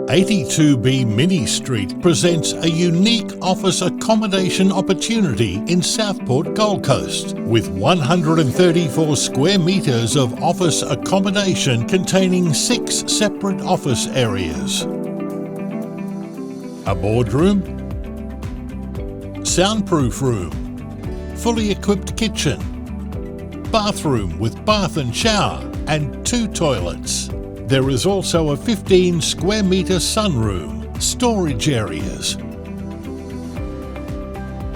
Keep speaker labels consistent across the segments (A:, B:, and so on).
A: 82B Minnie Street presents a unique office accommodation opportunity in Southport, Gold Coast, with 134 square metres of office accommodation containing 6 separate office areas. A boardroom, soundproof room, fully equipped kitchen, bathroom with bath and shower, and 2 toilets. There is also a 15 square metre sunroom, storage areas,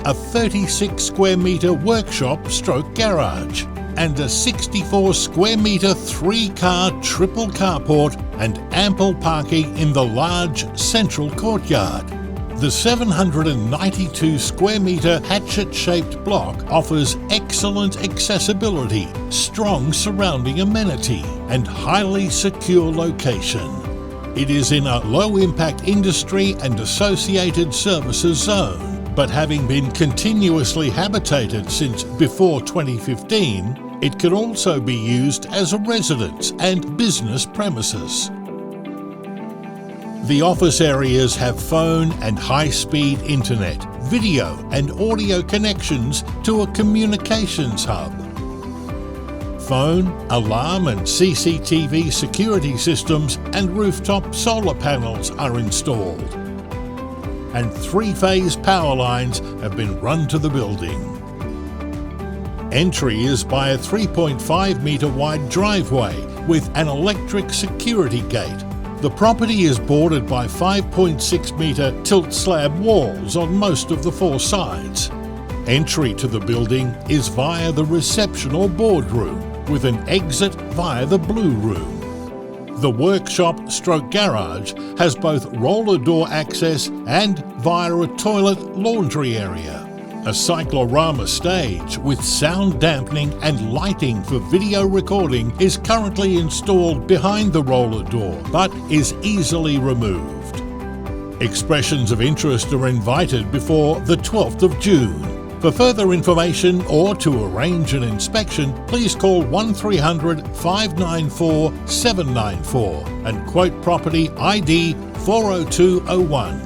A: a 36 square metre workshop/garage, and a 64 square metre 3-car triple carport and ample parking in the large central courtyard. The 792 square metre hatchet-shaped block offers excellent accessibility, strong surrounding amenity, and highly secure location. It is in a low-impact industry and associated services zone, but having been continuously habitated since before 2015, it can also be used as a residence and business premises. The office areas have phone and high-speed internet, video and audio connections to a communications hub. Phone, alarm and CCTV security systems and rooftop solar panels are installed. And 3-phase power lines have been run to the building. Entry is by a 3.5 metre wide driveway with an electric security gate. The property is bordered by 5.6 metre tilt slab walls on most of the 4 sides. Entry to the building is via the reception or boardroom, with an exit via the blue room. The workshop/garage has both roller door access and via a toilet laundry area. A cyclorama stage with sound dampening and lighting for video recording is currently installed behind the roller door, but is easily removed. Expressions of interest are invited before the 12th of June. For further information or to arrange an inspection, please call 1300 594 794 and quote property ID 40201.